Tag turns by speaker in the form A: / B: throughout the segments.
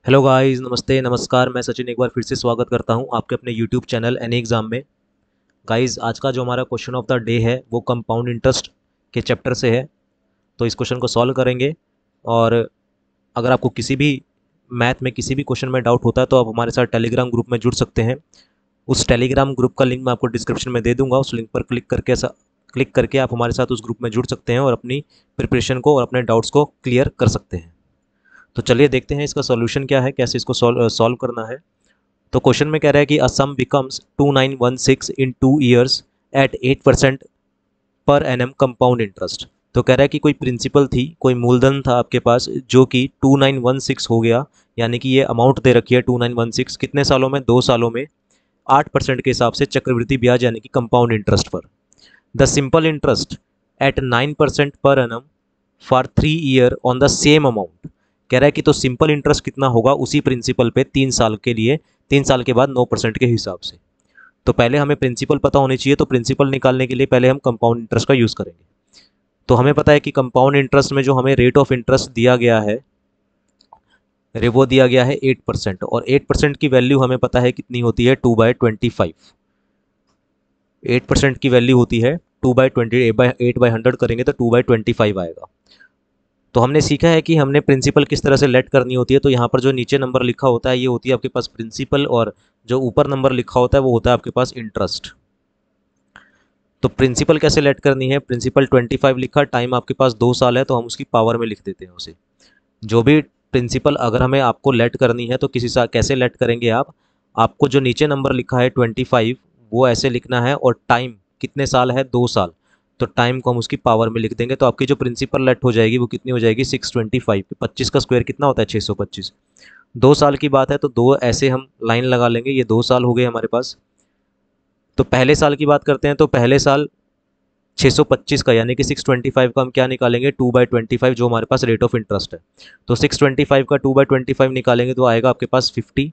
A: Hello guys, नमस्ते नमस्कार। मैं सचिन एक बार फिर से स्वागत करता हूं आपके अपने यूट्यूब चैनल एनी एग्ज़ाम में। गाइस, आज का जो हमारा क्वेश्चन ऑफ द डे है वो कंपाउंड इंटरेस्ट के चैप्टर से है। तो इस क्वेश्चन को सॉल्व करेंगे। और अगर आपको किसी भी मैथ में किसी भी क्वेश्चन में डाउट होता है तो आप हमारे साथ टेलीग्राम ग्रुप में जुड़ सकते हैं। उस टेलीग्राम ग्रुप का लिंक मैं आपको डिस्क्रिप्शन में दे दूँगा। उस लिंक पर क्लिक करके आप हमारे साथ उस ग्रुप में जुड़ सकते हैं और अपनी प्रिपरेशन को और अपने डाउट्स को क्लियर कर सकते हैं। तो चलिए देखते हैं इसका सॉल्यूशन क्या है, कैसे इसको सॉल्व करना है। तो क्वेश्चन में कह रहा है कि अ सम बिकम्स 2916 इन 2 years eight 8% per annum compound interest. तो कह रहा है कि कोई प्रिंसिपल थी, कोई मूलधन था आपके पास जो कि 2916 हो गया, यानी कि ये अमाउंट दे रखी है 2916 कितने सालों में, 2 सालों में 8% के हिसाब से चक्रवृद्धि ब्याज यानी कि कंपाउंड इंटरेस्ट पर। The simple interest eight 9% per annum for 3 year on the same amount. कह रहा है कि तो सिंपल इंटरेस्ट कितना होगा उसी प्रिंसिपल पे 3 साल के लिए, 3 साल के बाद 9% के हिसाब से। तो पहले हमें प्रिंसिपल पता होनी चाहिए, तो प्रिंसिपल निकालने के लिए पहले हम कंपाउंड इंटरेस्ट का यूज़ करेंगे। तो हमें पता है कि कंपाउंड इंटरेस्ट में जो हमें रेट ऑफ इंटरेस्ट दिया गया है वो दिया गया है 8%। और 8% की वैल्यू हमें पता है कितनी होती है, 2/25। 8% की वैल्यू होती है 2/20, 8/100 करेंगे तो 2/25 आएगा। तो हमने सीखा है कि हमने प्रिंसिपल किस तरह से लेट करनी होती है। तो यहाँ पर जो नीचे नंबर लिखा होता है ये होती है आपके पास प्रिंसिपल, और जो ऊपर नंबर लिखा होता है वो होता है आपके पास इंटरेस्ट। तो प्रिंसिपल कैसे लेट करनी है, प्रिंसिपल 25 लिखा, टाइम आपके पास 2 साल है तो हम उसकी पावर में लिख देते हैं उसे। जो भी प्रिंसिपल अगर हमें आपको लेट करनी है तो कैसे लेट करेंगे आप, आपको जो नीचे नंबर लिखा है 25 वो ऐसे लिखना है, और टाइम कितने साल है, 2 साल। तो टाइम को हम उसकी पावर में लिख देंगे। तो आपकी जो प्रिंसिपल लेट हो जाएगी वो कितनी हो जाएगी, 625। 25 का स्क्वायर कितना होता है, 625। 2 साल की बात है तो दो ऐसे हम लाइन लगा लेंगे, ये 2 साल हो गए हमारे पास। तो पहले साल की बात करते हैं, तो पहले साल 625 का यानी कि 625 का हम क्या निकालेंगे, 2/25 जो हमारे पास रेट ऑफ इंटरेस्ट है। तो 625 का 2/25 निकालेंगे तो आएगा आपके पास 50।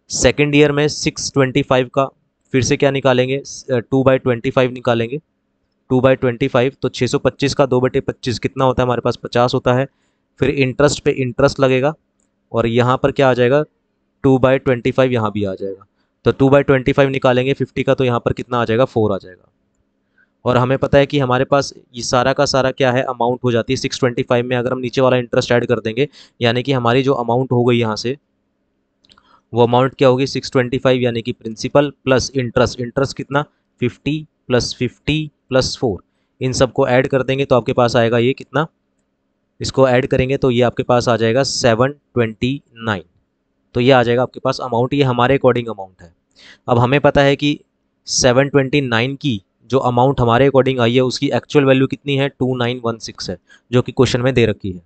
A: सेकेंड ईयर में 625 का फिर से क्या निकालेंगे, 2/25 निकालेंगे। 2/25 तो 625 का 2/25 कितना होता है हमारे पास, 50 होता है। फिर इंटरेस्ट पे इंटरेस्ट लगेगा, और यहाँ पर क्या आ जाएगा, 2/25 यहाँ भी आ जाएगा। तो 2/25 निकालेंगे 50 का, तो यहाँ पर कितना आ जाएगा, 4 आ जाएगा। और हमें पता है कि हमारे पास ये सारा का सारा क्या है, अमाउंट हो जाती है 625 में। अगर हम नीचे वाला इंटरेस्ट ऐड कर देंगे यानी कि हमारी जो अमाउंट हो गई यहाँ से, वो अमाउंट क्या होगी, 625 यानी कि प्रिंसिपल प्लस इंटरेस्ट। इंटरेस्ट कितना, 50 + 50 + 4। इन सबको ऐड कर देंगे तो आपके पास आएगा ये कितना, इसको ऐड करेंगे तो ये आपके पास आ जाएगा 729। तो ये आ जाएगा आपके पास अमाउंट, ये हमारे अकॉर्डिंग अमाउंट है। अब हमें पता है कि 729 की जो अमाउंट हमारे अकॉर्डिंग आई है उसकी एक्चुअल वैल्यू कितनी है, 2916 है, जो कि क्वेश्चन में दे रखी है।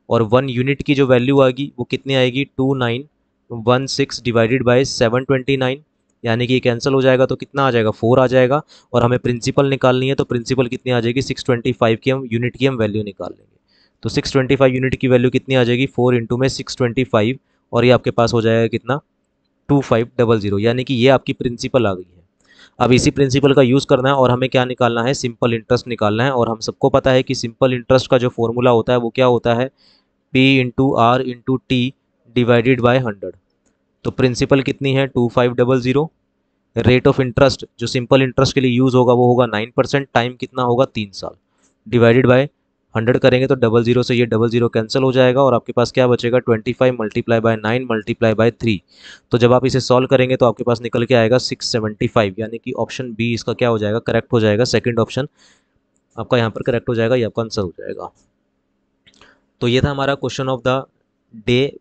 A: और 1 यूनिट की जो वैल्यू आएगी वो कितनी आएगी, 2916 डिवाइडेड बाय 729, यानी कि कैंसिल हो जाएगा तो कितना आ जाएगा, 4 आ जाएगा। और हमें प्रिंसिपल निकालनी है तो प्रिंसिपल कितनी आ जाएगी, 625 की हम यूनिट की हम वैल्यू निकाल लेंगे। तो 625 यूनिट की वैल्यू कितनी आ जाएगी, 4 इंटू में 625, और ये आपके पास हो जाएगा कितना, 2500, यानी कि ये आपकी प्रिंसिपल आ गई है। अब इसी प्रिंसिपल का यूज़ करना है और हमें क्या निकालना है, सिंपल इंटरेस्ट निकालना है। और हम सबको पता है कि सिंपल इंटरेस्ट का जो फॉर्मूला होता है वो क्या होता है, P/R/T डिवाइडेड बाय 100। तो प्रिंसिपल कितनी है, 2500। रेट ऑफ इंटरेस्ट जो सिंपल इंटरेस्ट के लिए यूज़ होगा वो होगा 9%। टाइम कितना होगा, 3 साल, डिवाइडेड बाय 100 करेंगे तो 00 से ये 00 कैंसिल हो जाएगा, और आपके पास क्या बचेगा, 25 × 9 × 3। तो जब आप इसे सॉल्व करेंगे तो आपके पास निकल के आएगा 675, यानी कि ऑप्शन बी इसका क्या हो जाएगा, करेक्ट हो जाएगा। सेकंड ऑप्शन आपका यहाँ पर करेक्ट हो जाएगा, ये आपका आंसर हो जाएगा। तो ये था हमारा question of the day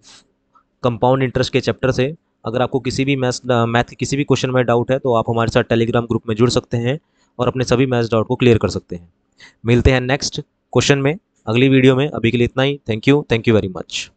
A: compound interest के चैप्टर से। अगर आपको किसी भी मैथ के किसी भी क्वेश्चन में डाउट है तो आप हमारे साथ टेलीग्राम ग्रुप में जुड़ सकते हैं और अपने सभी मैथ्स डाउट को क्लियर कर सकते हैं। मिलते हैं नेक्स्ट क्वेश्चन में अगली वीडियो में। अभी के लिए इतना ही। Thank you very much.